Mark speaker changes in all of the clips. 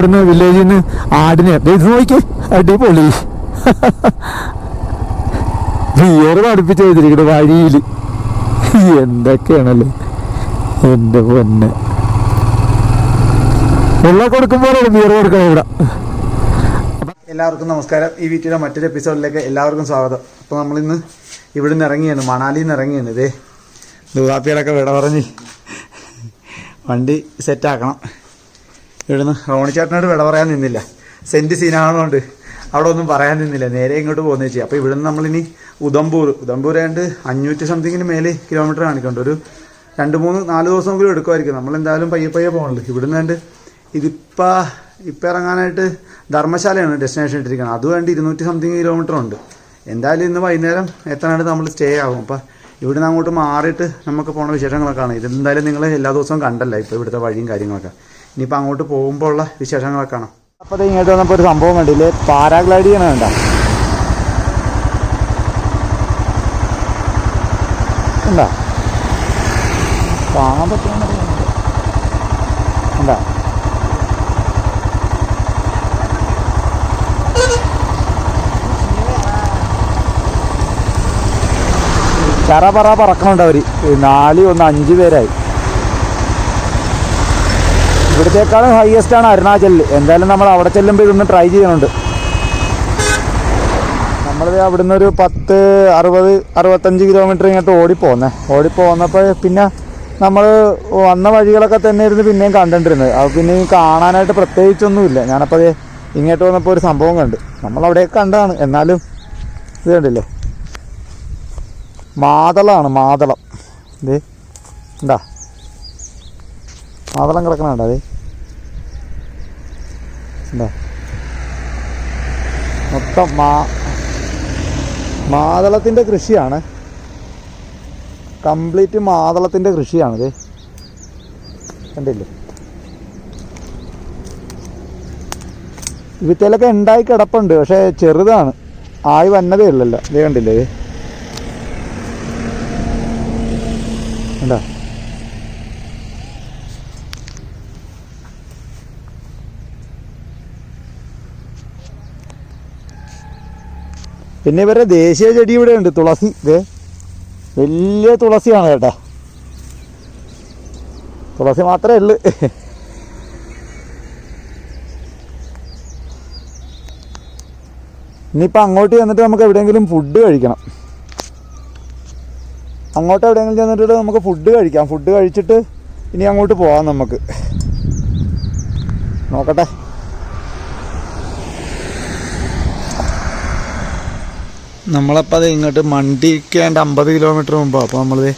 Speaker 1: ഇവിടുന്ന് വില്ലേജിൽ നിന്ന് ആടിനെ ഇത് നോക്കി അടിപൊളി ബിയർ പഠിപ്പിച്ച് വെച്ചിരിക്കണ വഴിയിൽ. എന്തൊക്കെയാണല്ലോ എൻ്റെ പൊന്നെ. വെള്ളം കൊടുക്കുമ്പോഴാണ് ബിയർ കൊടുക്കണം ഇവിടെ.
Speaker 2: എല്ലാവർക്കും നമസ്കാരം. ഈ വീട്ടിലെ മറ്റൊരു എപ്പിസോഡിലേക്ക് എല്ലാവർക്കും സ്വാഗതം. അപ്പോൾ നമ്മളിന്ന് ഇവിടെ നിന്ന് ഇറങ്ങിയാണ്, മണാലിയിൽ നിന്ന് ഇറങ്ങിയാണ്. ഇതേ ദുവാപ്പികളൊക്കെ വിട പറഞ്ഞ് വണ്ടി സെറ്റാക്കണം. ഇവിടുന്ന് റോണിച്ചേട്ടനോട് വിട പറയാൻ നിന്നില്ല, സെൻറ്റ് സീനാണോണ്ട് അവിടെ ഒന്നും പറയാൻ നിന്നില്ല, നേരെ ഇങ്ങോട്ട് പോകുന്നത് വെച്ചാൽ. അപ്പോൾ ഇവിടുന്ന് നമ്മളിനി ഉദംപൂർ ആയതുകൊണ്ട് 500 സംതിങ്ങിന് മേലെ കിലോമീറ്റർ കാണിക്കുന്നുണ്ട്. ഒരു 2-3-4 ദിവസമെങ്കിലും എടുക്കുമായിരിക്കും. നമ്മളെന്തായാലും പയ്യെ പോകണല്ലോ. ഇവിടുന്ന് കണ്ട് ഇപ്പം ഇറങ്ങാനായിട്ട് ധർമ്മശാലയാണ് ഡെസ്റ്റിനേഷൻ ഇട്ടിരിക്കുന്നത്. അതുകൊണ്ട് 200 സംതിങ് കിലോമീറ്റർ ഉണ്ട്. എന്തായാലും ഇന്ന് വൈകുന്നേരം എത്താനായിട്ട് നമ്മൾ സ്റ്റേ ആകും. അപ്പം ഇവിടുന്ന് അങ്ങോട്ട് മാറിയിട്ട് നമുക്ക് പോണ വിശേഷങ്ങളൊക്കെ ആണ്. ഇതെന്തായാലും നിങ്ങൾ എല്ലാ ദിവസവും കണ്ടല്ല ഇപ്പോൾ ഇവിടുത്തെ വഴിയും കാര്യങ്ങളൊക്കെ. ഇനിയിപ്പോൾ അങ്ങോട്ട് പോകുമ്പോൾ ഉള്ള വിശേഷങ്ങളൊക്കെ കാണാം. അപ്പോൾ അത് ഇങ്ങോട്ട് വന്നപ്പോൾ ഒരു സംഭവം കണ്ടില്ലേ, പാരാഗ്ലൈഡ് ചെയ്യണ കണ്ട എന്താ കാണാൻ പറ്റുന്ന എന്താ പറ പറക്കണുണ്ട് അവർ. 4-1-5 പേരായി. ഇവിടത്തേക്കാളും ഹയസ്റ്റ് ആണ് അരുണാചലിൽ. എന്തായാലും നമ്മൾ അവിടെ ചെല്ലുമ്പോൾ ഇതൊന്ന് ട്രൈ ചെയ്യുന്നുണ്ട്. നമ്മളിത് അവിടുന്ന് ഒരു 10-60-65 കിലോമീറ്റർ ഇങ്ങോട്ട് ഓടിപ്പോന്നപ്പോൾ പിന്നെ നമ്മൾ വന്ന വഴികളൊക്കെ തന്നെ ഇരുന്ന് പിന്നെയും കണ്ടിരുന്നത്. അത് പിന്നെ കാണാനായിട്ട് പ്രത്യേകിച്ചൊന്നുമില്ല. ഞാനപ്പോൾ ഇങ്ങോട്ട് വന്നപ്പോൾ ഒരു സംഭവം കണ്ട്. നമ്മളവിടെയൊക്കെ കണ്ടതാണ്. എന്നാലും ഇത് കണ്ടില്ലേ, മാതളം. ഇത് എന്താ മാതളം കിടക്കണുണ്ടോ? അത് എന്താ മൊത്തം മാതളത്തിൻ്റെ കൃഷിയാണ്. കംപ്ലീറ്റ് മാതളത്തിൻ്റെ കൃഷിയാണിത്. കണ്ടില്ലേ, വിത്തലൊക്കെ ഉണ്ടായി കിടപ്പുണ്ട്, പക്ഷേ ചെറുതാണ്, ആയി വന്നതേ ഉള്ളല്ലോ. ഇത് കണ്ടില്ലേ, ഇത് എന്താ പിന്നെ ഇവരുടെ ദേശീയ ചെടി ഇവിടെ ഉണ്ട്, തുളസി. ഇത് വലിയ തുളസിയാണ് കേട്ടാ, തുളസി മാത്രമേ ഉള്ളൂ. ഇനിയിപ്പോൾ അങ്ങോട്ട് ചെന്നിട്ട് നമുക്ക് എവിടെയെങ്കിലും ഫുഡ് കഴിക്കണം. അങ്ങോട്ട് എവിടെയെങ്കിലും ചെന്നിട്ട് നമുക്ക് ഫുഡ് കഴിക്കാം. ഫുഡ് കഴിച്ചിട്ട് ഇനി അങ്ങോട്ട് പോകാം. നമുക്ക് നോക്കട്ടെ. നമ്മളപ്പോൾ അത് ഇങ്ങോട്ട് മണ്ടിക്കേണ്ട 50 കിലോമീറ്റർ മുമ്പ്. അപ്പോൾ നമ്മളത്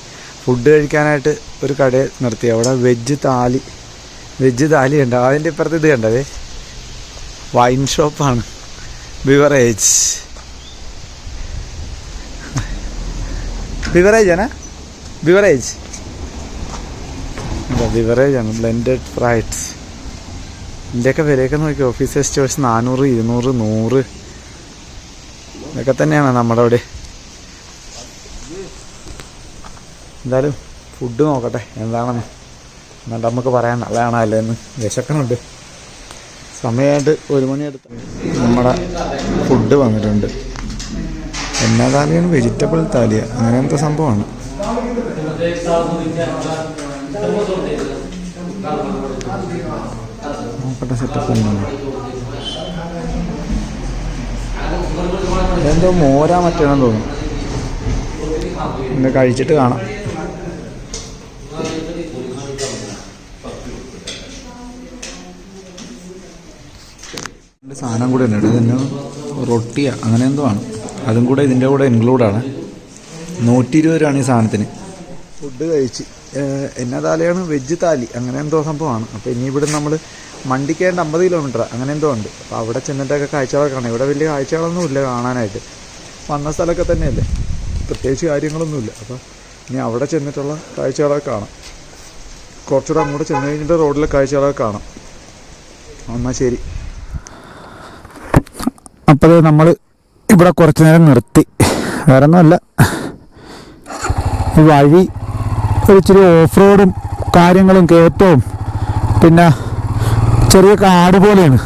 Speaker 2: ഫുഡ് കഴിക്കാനായിട്ട് ഒരു കടയിൽ നിർത്തി. അവിടെ വെജ് താലി ഉണ്ട്. അതിൻ്റെ ഇപ്പുറത്ത് ഇത് കണ്ടത് വൈൻ ഷോപ്പാണ്, ബിവറേജ് ആണ്. ബ്ലെൻഡഡ് ഫ്രൈറ്റ്സ്. ഇതിൻ്റെയൊക്കെ വിലയൊക്കെ നോക്കി. ഓഫീസ് സ്റ്റോഴ്സ് 400, 200, 100 ഇതൊക്കെ തന്നെയാണ് നമ്മുടെ അവിടെ. എന്തായാലും ഫുഡ് നോക്കട്ടെ എന്താണെന്ന്, എന്നിട്ട് നമുക്ക് പറയാം നല്ലതാണോ അല്ലേന്ന്. വിശക്കണുണ്ട്, സമയമായിട്ട് 1 മണി എടുത്ത്. നമ്മുടെ ഫുഡ് വന്നിട്ടുണ്ട്. എന്നാ താലിയാണ്? വെജിറ്റബിൾ താലിയ, അങ്ങനത്തെ സംഭവമാണ്. നോക്കട്ടെ, സെറ്റപ്പ് ഒന്നാണ്. എന്തോ മോരാ മറ്റാണെന്ന് തോന്നുന്നു. ഇന്ന് കഴിച്ചിട്ട് കാണാം. സാധനം കൂടെ ഉണ്ട്. ഇതെന്നെ റൊട്ടിയ അങ്ങനെ എന്തോ ആണ്. അതും കൂടെ ഇതിൻ്റെ കൂടെ ഇൻക്ലൂഡാണ്. 120 രൂപയാണ് ഈ സാധനത്തിന്. ഫുഡ് കഴിച്ച് എന്നാ താലിയാണ്? വെജ് താലി അങ്ങനെ എന്തോ സംഭവമാണ്. അപ്പോൾ ഇനി ഇവിടെ നമ്മൾ മണ്ടിക്കേണ്ട 50 കിലോമീറ്റർ അങ്ങനെ എന്തോ ഉണ്ട്. അപ്പോൾ അവിടെ ചെന്നിട്ടൊക്കെ കാഴ്ചകളൊക്കെ കാണാം. ഇവിടെ വലിയ കാഴ്ചകളൊന്നുമില്ല കാണാനായിട്ട്. വന്ന സ്ഥലമൊക്കെ തന്നെയല്ലേ, പ്രത്യേകിച്ച് കാര്യങ്ങളൊന്നുമില്ല. അപ്പോൾ ഇനി അവിടെ ചെന്നിട്ടുള്ള കാഴ്ചകളൊക്കെ കാണാം. കുറച്ചുകൂടെ അങ്ങോട്ട് ചെന്ന് കഴിഞ്ഞിട്ട് റോഡിലെ കാഴ്ചകളൊക്കെ കാണാം. എന്നാൽ ശരി.
Speaker 1: അപ്പോൾ നമ്മൾ ഇവിടെ കുറച്ച് നേരം നിർത്തി. വേറെ ഒന്നുമല്ല, ഈ വഴി ഇച്ചിരി ഓഫ് റോഡും കാര്യങ്ങളും കയറ്റവും പിന്നെ ചെറിയ കാട് പോലെയാണ്.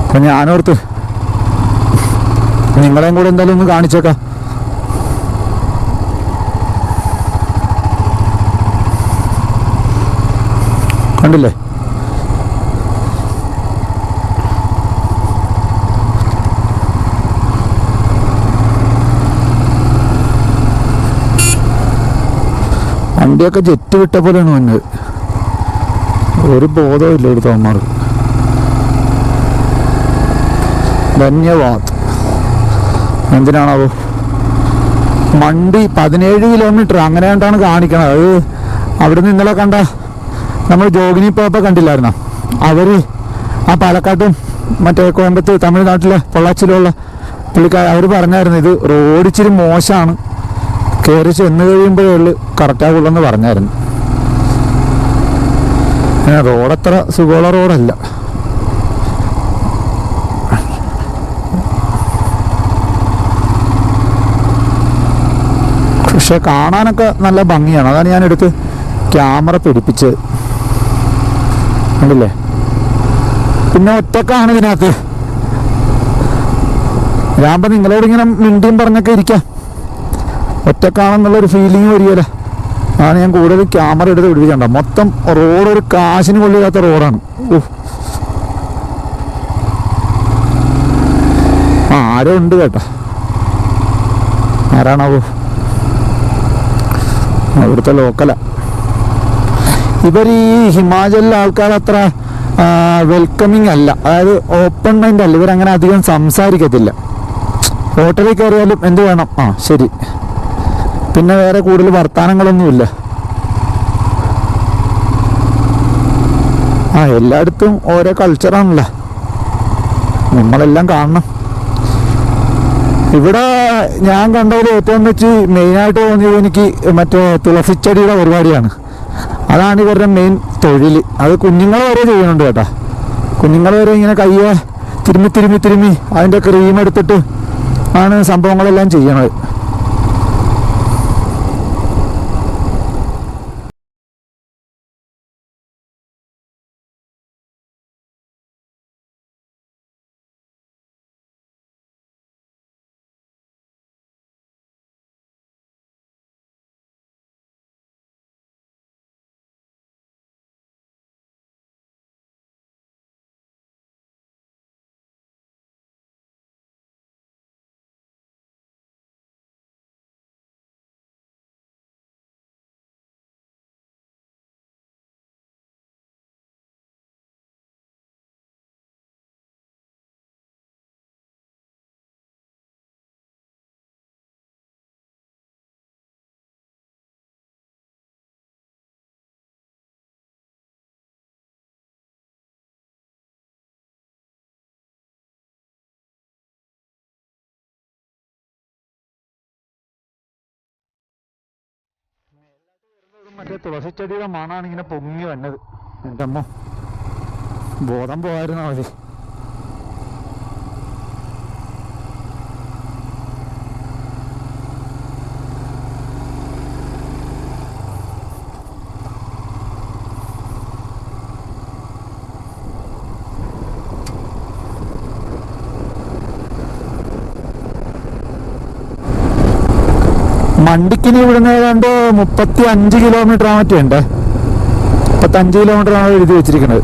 Speaker 1: അപ്പം ഞാനോർത്ത് നിങ്ങളെയും കൂടെ എന്തായാലും ഒന്ന് കാണിച്ചേക്കാം. കണ്ടില്ലേ? വണ്ടിയൊക്കെ ജെറ്റ് വിട്ട പോലെയാണ് വന്നത്. ഒരു ബോധവും ഇല്ല ഒരു തോന്മാർക്ക്. ധന്യവാദ്. എന്തിനാണാവോ വണ്ടി 17 കിലോമീറ്റർ അങ്ങനെ കണ്ടാണ് കാണിക്കണത്. അത് അവിടെ നിന്ന് ഇന്നലെ കണ്ട നമ്മൾ ജോഗിനി പോയപ്പോൾ കണ്ടില്ലായിരുന്നോ, അവർ ആ പാലക്കാട്ടും മറ്റേ കോയമ്പത്തൂർ തമിഴ്നാട്ടിലെ പൊള്ളാച്ചിയിലുള്ള പുള്ളിക്കാർ അവർ പറഞ്ഞായിരുന്നു ഇത് റോഡ് ഇച്ചിരി മോശമാണ്, കയറി ചെന്ന് കഴിയുമ്പോഴേ ഉള്ളു കറക്റ്റാകുള്ളെന്ന് പറഞ്ഞായിരുന്നു. റോഡത്ര സുഖമുള്ള റോഡല്ല. പക്ഷെ കാണാനൊക്കെ നല്ല ഭംഗിയാണ്. അതാണ് ഞാനെടുത്ത് ക്യാമറ പിടിപ്പിച്ചത്. കണ്ടില്ലേ? പിന്നെ ഒറ്റക്കാണ് ഇതിനകത്ത്. ഞാൻ നിങ്ങളോട് ഇങ്ങനെ മിണ്ടിയും പറഞ്ഞൊക്കെ ഇരിക്കാം, ഒറ്റക്കാണെന്നുള്ളൊരു ഫീലിംഗ് വരികയില്ല. അതാണ് ഞാൻ കൂടുതൽ ക്യാമറ എടുത്ത് പിടിപ്പിച്ചണ്ട. മൊത്തം റോഡ് ഒരു കാശിന് കൊള്ളില്ലാത്ത റോഡാണ്. ആരോ ഉണ്ട് കേട്ടോ. ആരാണാവോ? അവിടുത്തെ ലോക്കല. ഇവർ ഈ ഹിമാചലിലെ ആൾക്കാർ അത്ര വെൽക്കമിങ് അല്ല, അതായത് ഓപ്പൺ മൈൻഡ് അല്ല. ഇവരങ്ങനെ അധികം സംസാരിക്കത്തില്ല. ഹോട്ടലിൽ കയറിയാലും എന്ത് വേണം, ആ ശരി, പിന്നെ വേറെ കൂടുതൽ വർത്തമാനങ്ങളൊന്നുമില്ല. എല്ലായിടത്തും ഓരോ കൾച്ചറാണല്ലോ, നമ്മളെല്ലാം കാണണം. ഇവിടെ ഞാൻ കണ്ടതിൽ ഏറ്റവും വെച്ച് മെയിനായിട്ട് തോന്നിയത് എനിക്ക് മറ്റേ തുളസിച്ചെടിയുടെ പരിപാടിയാണ്. അതാണ് ഇവരുടെ മെയിൻ തൊഴിൽ. അത് കുഞ്ഞുങ്ങൾ വരെ ചെയ്യുന്നുണ്ട് കേട്ടോ. കുഞ്ഞുങ്ങൾ വരെ ഇങ്ങനെ കയ്യെ തിരുമ്മി അതിൻ്റെ ക്രീം എടുത്തിട്ട് ആണ് സംഭവങ്ങളെല്ലാം ചെയ്യണത്. മറ്റേ തുളസിച്ചെടിയുടെ മണമാണ് ഇങ്ങനെ പൊങ്ങി വന്നത്. എൻ്റെ അമ്മ, ബോധം പോകായിരുന്നാ മതി. മണ്ടിക്കിനി ഇവിടുന്ന് ഏതാണ്ട് 35 കിലോമീറ്റർ ആ മറ്റേ ഉണ്ട്. 35 കിലോമീറ്റർ ആണ് എഴുതി വെച്ചിരിക്കുന്നത്.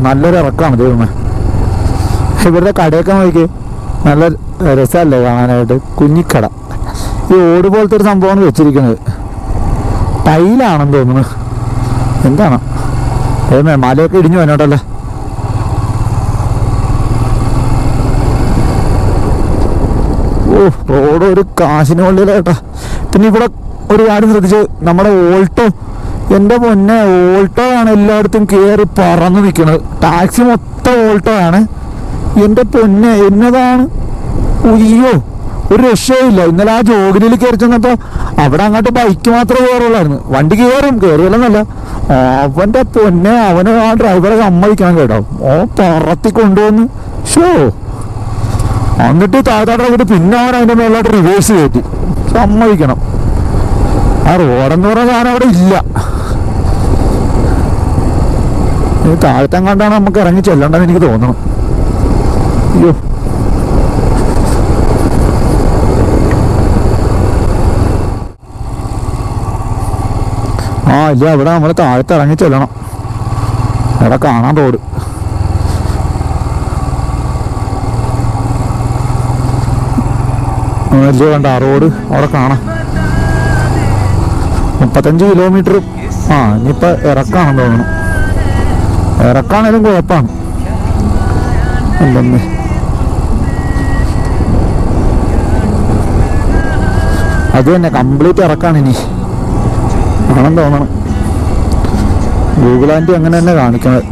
Speaker 1: നല്ലൊരു ഇറക്കമാണ് ദൈവമേ. ഇവരുടെ കടയൊക്കെ നോക്കി നല്ല രസമല്ലേ കാണാനായിട്ട്. കുഞ്ഞിക്കട ഈ ഓട് പോലത്തെ ഒരു സംഭവമാണ് വെച്ചിരിക്കുന്നത്. ടൈലാണെന്ന് തോന്നുന്നു. എന്താണ് ദൈവമേ, മലയൊക്കെ ഇടിഞ്ഞു വന്നോട്ടല്ലേ. റോഡ് ഒരു കാശിന് കൊള്ളില്ല കേട്ടാ. പിന്നെ ഇവിടെ ഒരു കാര്യം ശ്രദ്ധിച്ച്, നമ്മുടെ ഓൾട്ടോ, എൻ്റെ പൊന്നെ ഓൾട്ടോ ആണ് എല്ലായിടത്തും കയറി പറന്ന് നിൽക്കുന്നത്. ടാക്സി മൊത്തം ഓൾട്ടോ ആണ്. എൻ്റെ പൊന്നെ എന്നതാണ്, ഉയ്യോ ഒരു രക്ഷയില്ല. ഇന്നലെ ആ ജോഗിനിൽ കയറി ചെന്നപ്പോൾ അവിടെ അങ്ങോട്ട് ബൈക്ക് മാത്രമേ കയറുള്ളായിരുന്നു. വണ്ടി കയറിയല്ലെന്നല്ല, അവൻ്റെ പൊന്നെ അവന് ആ ഡ്രൈവറെ സമ്മതിക്കാൻ കേട്ടോ. പറത്തി കൊണ്ടുവന്ന് ഷോ എന്നിട്ട് താഴോട്ട് പിന്നെ അവൻ അതിൻ്റെ മേലോട്ട് റിവേഴ്സ് കയറ്റി. സമ്മതിക്കണം. ആ റോഡെന്ന് പറഞ്ഞ സാധനം അവിടെ ഇല്ല. താഴത്തെങ്ങാണ്ടാണ് നമുക്ക് ഇറങ്ങി ചെല്ലണ്ടെന്ന് എനിക്ക് തോന്നണം. അയ്യോ, ഇല്ല, ഇവിടെ നമ്മൾ താഴത്ത് ഇറങ്ങി ചെല്ലണം. ഇവിടെ കാണാൻ റോഡ്. ഇല്ല, വേണ്ട, റോഡ് അവിടെ കാണാം. 35 കിലോമീറ്റർ. ഇനിയിപ്പോൾ ഇറക്കാണെന്ന് തോന്നണം. ഇറക്കാണേലും കുഴപ്പമാണ്. അല്ലമ്മേ, അത് തന്നെ കംപ്ലീറ്റ് ഇറക്കാണ് ഇനി ആണെന്ന് തോന്നണം. ഗൂഗിൾ ആൻറ്റി അങ്ങനെ തന്നെ കാണിക്കണത്.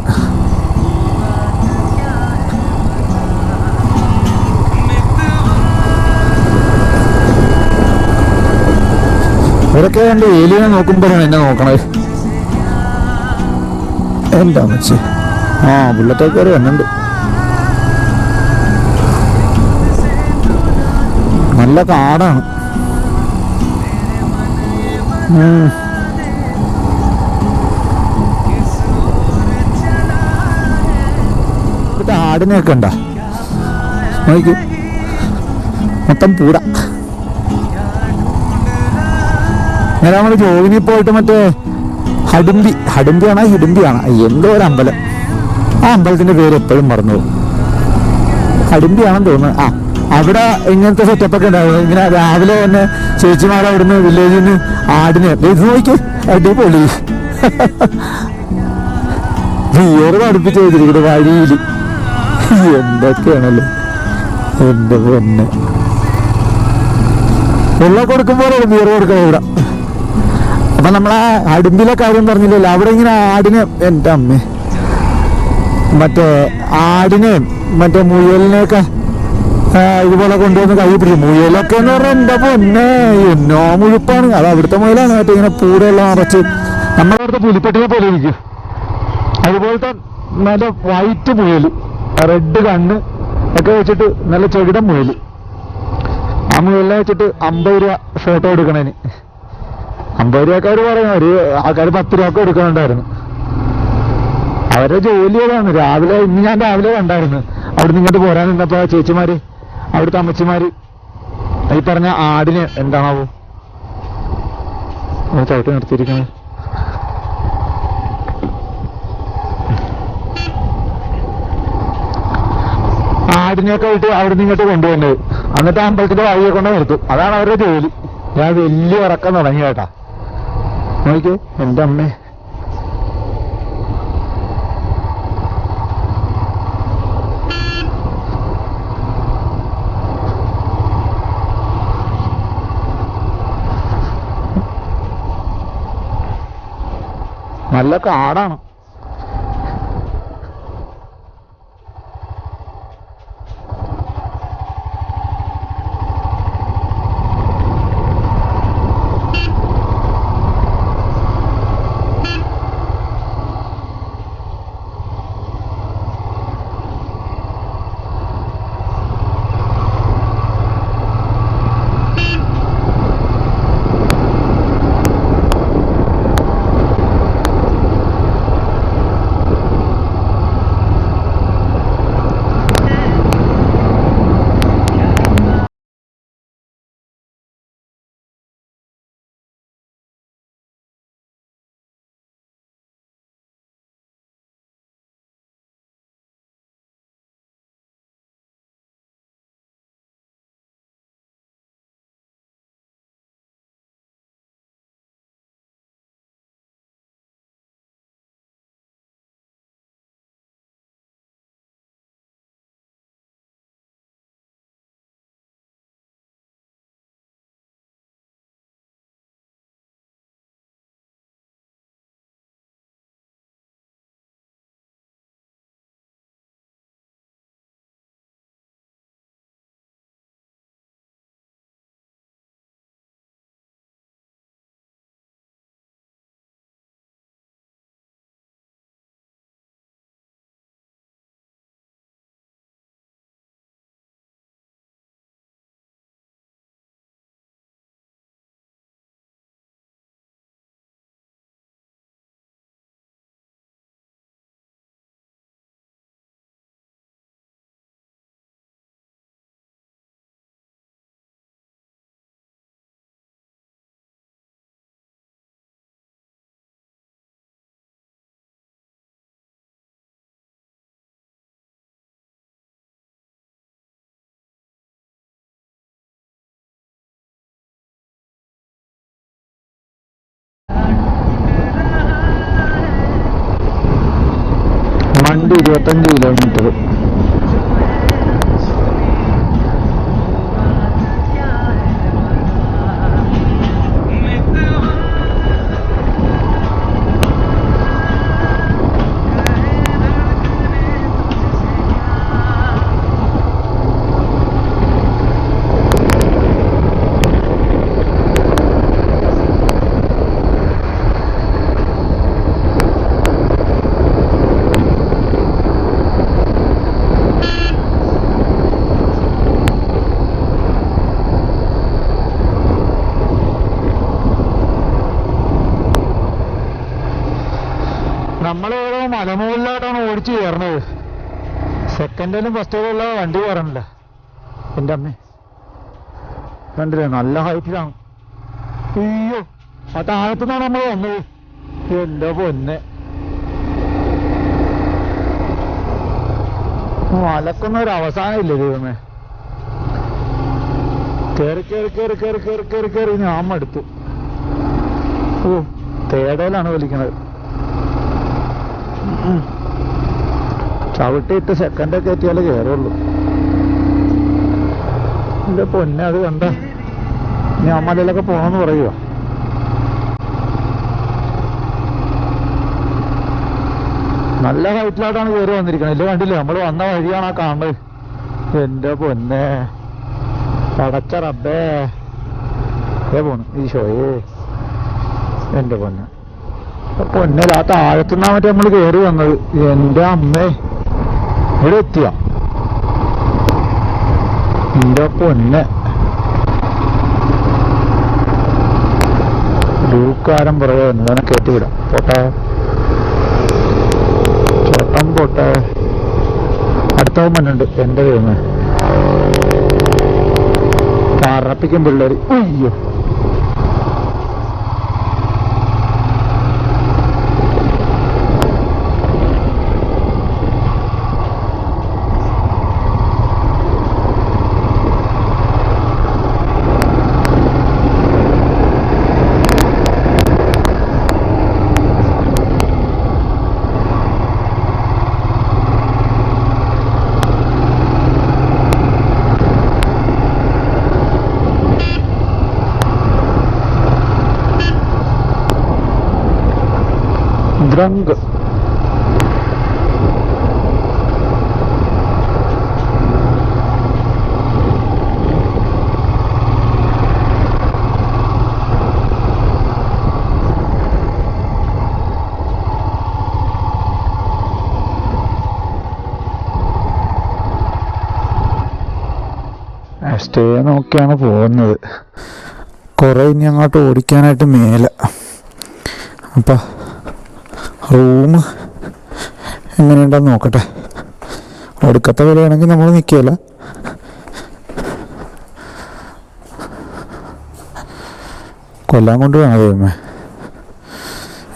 Speaker 1: ഇവരൊക്കെ എൻ്റെ ഏലിയനെ നോക്കുമ്പോഴാണ് എന്നെ നോക്കണത്. എന്താ വെച്ച് ബുള്ളറ്റൊക്കെ വന്നുണ്ട്. നല്ല കാടാണ്. ഇവിടുത്തെ ആടിനെയൊക്കെ ഉണ്ടോ നോക്കി, മൊത്തം പൂട. അങ്ങനെ നമ്മൾ ജോഗിനി പോയിട്ട് മറ്റേ ഹിഡുംബിയാണോ എന്തോ ഒരു അമ്പലം. ആ അമ്പലത്തിന്റെ പേര് എപ്പോഴും മറന്നു പോകും. ഹിഡുംബിയാണെന്ന് തോന്നുന്നു. അവിടെ ഇങ്ങനത്തെ സെറ്റപ്പൊക്കെ ഉണ്ടാവും. ഇങ്ങനെ രാവിലെ തന്നെ ചേച്ചിമാർ അവിടുന്ന് വില്ലേജിൽ നിന്ന് ആടിനെ ഇത് നോക്കി അടിപൊളി ബിയറ് പഠിപ്പിച്ച് വെച്ചിരിക്കുന്നത് വഴിയിൽ. എന്തൊക്കെയാണല്ലോ എന്റെ പൊന്നെ. വെള്ളം കൊടുക്കുമ്പോഴാണ് ബിയർ കൊടുക്കണം ഇവിടെ. അപ്പൊ നമ്മളാ അടുമ്പിലെ കാര്യം പറഞ്ഞില്ലല്ലോ, അവിടെ ഇങ്ങനെ ആടിനെ, എൻ്റെ അമ്മേ, മറ്റേ ആടിനെയും മറ്റേ മുയലിനെയൊക്കെ ഇതുപോലെ കൊണ്ടുവന്ന് കൈ പിടിക്കും. മുയലൊക്കെ എന്ന് പറഞ്ഞാൽ എന്താ പൊന്നെ, എന്നോ മുഴുപ്പാണ്. അത് അവിടുത്തെ മുയലാണ്. മറ്റേ ഇങ്ങനെ പൂടെയുള്ള അറച്ച് നമ്മളവിടുത്തെ പുലിപ്പെട്ടിനെ പോലെ ഇരിക്കും. അതുപോലത്തെ നല്ല വൈറ്റ് മുയൽ, റെഡ് കണ്ണ് ഒക്കെ വെച്ചിട്ട് നല്ല ചെകിടം മുയൽ. ആ മുയലിനെ വെച്ചിട്ട് 50 രൂപ ഫോട്ടോ എടുക്കണേന്. 50 രൂപക്കാർ പറയണം, ഒരു ആൾക്കാർ 10 രൂപ എടുക്കണുണ്ടായിരുന്നു. അവരുടെ ജോലി അതാണ്. ഇന്ന് ഞാൻ രാവിലെ കണ്ടായിരുന്നു, അവിടുന്ന് ഇങ്ങോട്ട് പോരാൻ നിന്നപ്പോ ചേച്ചിമാര്, അവിടുത്തെ അമ്മച്ചിമാര് ഈ പറഞ്ഞ ആടിന് എന്താണാവോ ചവിട്ടി നിർത്തിയിരിക്കുന്നത്. ആടിനെയൊക്കെ വിട്ട് അവിടുന്ന് ഇങ്ങോട്ട് കൊണ്ടുപോകുന്നത്. എന്നിട്ട് അമ്പലത്തിന്റെ വഴിയെ കൊണ്ട് നിർത്തും. അതാണ് അവരുടെ ജോലി. ഞാൻ വലിയ ഇറക്കം തുടങ്ങി കേട്ടാ. നോക്കിയേ എൻ്റെ അമ്മേ, നല്ല കാടാണ്. 25 കിലോമീറ്റർ. നമ്മളേതോ മലമുകളിലോട്ടാണ് ഓടിച്ചു കയറണത്. സെക്കൻഡിലും ഫസ്റ്റിലുള്ള വണ്ടി കയറണില്ല. എൻ്റെ അമ്മേ കണ്ടില്ലേ, നല്ല ഹൈറ്റിലാണ്. അയ്യോ, ആ താഴത്തുനിന്നാണ് നമ്മൾ വന്നത്. എൻ്റെ പൊന്നെ, മലക്കുന്ന ഒരു അവസാനം ഇല്ലേ ദൈവമേ. കയറി കയറി കയറി കയറി കയറി കയറി കയറി ഞാൻ മടുത്തു. ഓ, തേടയിലാണ് വലിക്കണത്. ചവിട്ടിയിട്ട് സെക്കൻഡൊക്കെ എത്തിയാലേ കയറുള്ളൂ. എൻ്റെ പൊന്നെ, അത് കണ്ട ഞാൻ മലയിലൊക്കെ പോകണമെന്ന് പറയുക. നല്ല ഹൈറ്റിലോട്ടാണ് കയറി വന്നിരിക്കുന്നത്. ഇല്ല കണ്ടില്ലേ, നമ്മൾ വന്ന വഴിയാണ് ആ കാണുന്നത്. എൻ്റെ പൊന്നെ, പടച്ച റബ്ബേ, പോണു ഈശോയേ, എൻ്റെ പൊന്നെ. പൊന്നെ, ആ താഴത്തുനിന്നാ മറ്റേ നമ്മൾ കയറി വന്നത്. എൻ്റെ അമ്മേ, ഇവിടെ എത്തിയ എൻ്റെ പൊന്നെ. ലൂക്കാരം പുറകെ വന്നതാണ്. കയറ്റിവിടാം. പോട്ടെ ചേട്ടൻ, പോട്ടെ. അടുത്തവൻ മണ്ണുണ്ട്. എൻ്റെ ദൈവമേ, പറപ്പിക്കും പിള്ളേർ. അയ്യോ, ദ്രങ്ക്. സ്റ്റേ നോക്കിയാണ് പോകുന്നത്. കുറെ ഇനി അങ്ങോട്ട് ഓടിക്കാനായിട്ട് മേലെ. അപ്പം റൂം എങ്ങനെയുണ്ടെന്ന് നോക്കട്ടെ. ഒടുക്കത്തെ വിലയാണെങ്കിൽ നമ്മൾ നിൽക്കില്ല. കൊല്ലാൻ കൊണ്ട് വേണം ദൈവമേ.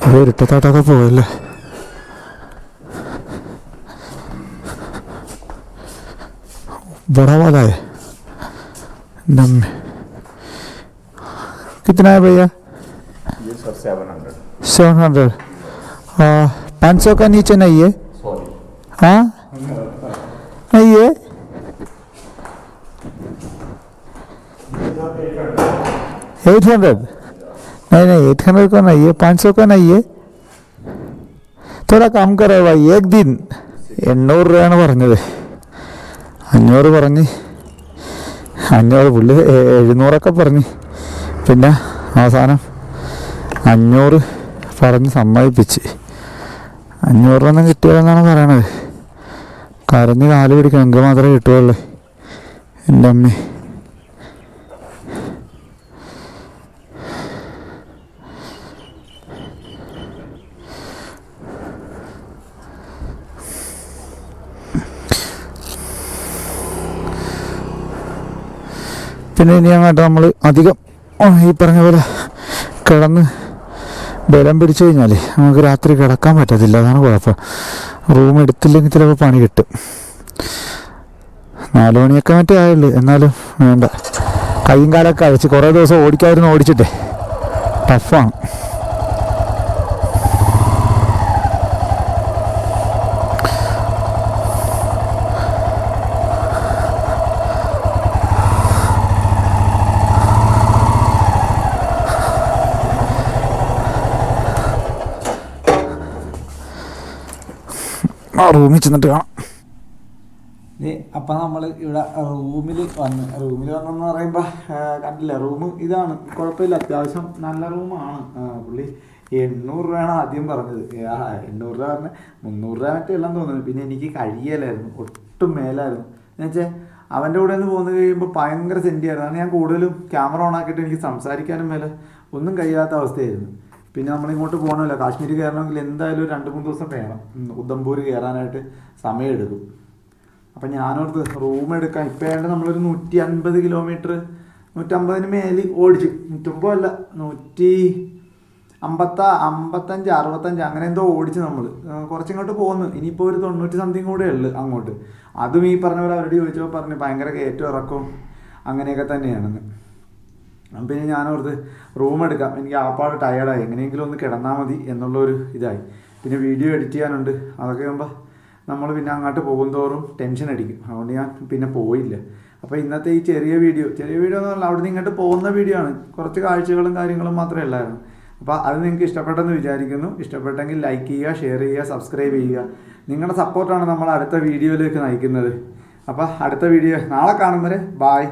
Speaker 1: ഇത് ഇരുട്ടത്തോട്ടൊക്കെ പോയല്ലേ. बड़ा वाला है दम में। कितना है भैया?
Speaker 3: ये सर 700।
Speaker 1: 700। 500 का नीचे नहीं है? हाँ नहीं है। 800? नहीं नहीं 800 का नहीं है, 500 का नहीं है. थोड़ा कम करो भाई. एक दिन 800 രൂപയാണ് പറഞ്ഞത്. 500 പറഞ്ഞ് 500 പുള്ളി 700 പറഞ്ഞ് പിന്നെ അവസാനം 500 പറഞ്ഞ് സമ്മതിപ്പിച്ച്. 500 കിട്ടിയതെന്നാണ് പറയണത്. കരഞ്ഞ് കാല് പിടിക്കണം, എങ്കിൽ മാത്രമേ കിട്ടുകയുള്ളൂ. എൻ്റെ അമ്മേ. പിന്നെ ഇനി അങ്ങോട്ട് നമ്മൾ അധികം ഈ പറഞ്ഞ പോലെ കിടന്ന് ബലം പിടിച്ചു കഴിഞ്ഞാൽ നമുക്ക് രാത്രി കിടക്കാൻ പറ്റത്തില്ല. അതാണ് കുഴപ്പം. റൂം എടുത്തില്ലെങ്കിൽ ചിലപ്പോൾ പണി കിട്ടും. 4 മണിയൊക്കെ മറ്റേ ആയുള്ളൂ. എന്നാലും വേണ്ട, കൈയും കാലൊക്കെ അയച്ച് കുറേ ദിവസം ഓടിക്കായിരുന്നു. ഓടിച്ചിട്ടേ ടഫാണ്. ആ റൂമിൽ ചെന്നിട്ട് കാണാം.
Speaker 2: അപ്പം നമ്മൾ ഇവിടെ റൂമിൽ വന്നെന്ന് പറയുമ്പോൾ കണ്ടില്ല, റൂം ഇതാണ്, കുഴപ്പമില്ല, അത്യാവശ്യം നല്ല റൂമാണ്. പുള്ളി 800 രൂപയാണ് ആദ്യം പറഞ്ഞത്. 800 രൂപ പറഞ്ഞ് 300 രൂപ മറ്റേ എല്ലാം തോന്നുന്നു. പിന്നെ എനിക്ക് കഴിയലായിരുന്നു, ഒട്ടും മേലായിരുന്നു. എന്നുവെച്ചാൽ അവൻ്റെ കൂടെ നിന്ന് പോന്നു കഴിയുമ്പോൾ ഭയങ്കര സെൻറ്റിയായിരുന്നു. കാരണം ഞാൻ കൂടുതലും ക്യാമറ ഓൺ ആക്കിയിട്ട് എനിക്ക് സംസാരിക്കാനും മേലെ ഒന്നും കഴിയാത്ത അവസ്ഥയായിരുന്നു. പിന്നെ നമ്മളിങ്ങോട്ട് പോകണമല്ലോ, കാശ്മീർ കയറണമെങ്കിൽ എന്തായാലും 2-3 ദിവസം വേണം. ഉദ്ധംപൂർ കയറാനായിട്ട് സമയമെടുക്കും. അപ്പം ഞാനോർത്ത് റൂം എടുക്കാം. ഇപ്പം ഏതാണ്ട് നമ്മളൊരു 150 കിലോമീറ്റർ 150 മേലിൽ ഓടിച്ചു. 150 അല്ല, 155 65 അങ്ങനെ എന്തോ ഓടിച്ച് നമ്മൾ കുറച്ചിങ്ങോട്ട് പോകുന്നു. ഇനിയിപ്പോൾ ഒരു 90 സംതിങ് കൂടെ ഉള്ളു അങ്ങോട്ട്. അതും ഈ പറഞ്ഞ പോലെ അവരോട് ചോദിച്ചപ്പോൾ പറഞ്ഞ് ഭയങ്കര കയറ്റം ഇറക്കും അങ്ങനെയൊക്കെ തന്നെയാണെന്ന്. പിന്നെ ഞാനോർത്ത് റൂം എടുക്കാം, എനിക്ക് ആപ്പാട് ടയേർഡായി, എങ്ങനെയെങ്കിലും ഒന്ന് കിടന്നാൽ മതി എന്നുള്ളൊരു ഇതായി. പിന്നെ വീഡിയോ എഡിറ്റ് ചെയ്യാനുണ്ട്, അതൊക്കെ ആകുമ്പോൾ നമ്മൾ പിന്നെ അങ്ങോട്ട് പോകുന്തോറും ടെൻഷൻ അടിക്കും. അതുകൊണ്ട് ഞാൻ പിന്നെ പോയില്ല. അപ്പോൾ ഇന്നത്തെ ഈ ചെറിയ വീഡിയോ എന്ന് പറഞ്ഞാൽ അവിടെ നിന്ന് ഇങ്ങോട്ട് പോകുന്ന വീഡിയോ ആണ്. കുറച്ച് കാഴ്ചകളും കാര്യങ്ങളും മാത്രമേ ഉള്ളായിരുന്നു. അപ്പോൾ അത് നിങ്ങൾക്ക് ഇഷ്ടപ്പെട്ടെന്ന് വിചാരിക്കുന്നു. ഇഷ്ടപ്പെട്ടെങ്കിൽ ലൈക്ക് ചെയ്യുക, ഷെയർ ചെയ്യുക, സബ്സ്ക്രൈബ് ചെയ്യുക. നിങ്ങളുടെ സപ്പോർട്ടാണ് നമ്മൾ അടുത്ത വീഡിയോയിലേക്ക് നയിക്കുന്നത്. അപ്പോൾ അടുത്ത വീഡിയോ നാളെ കാണും വരെ ബായ്.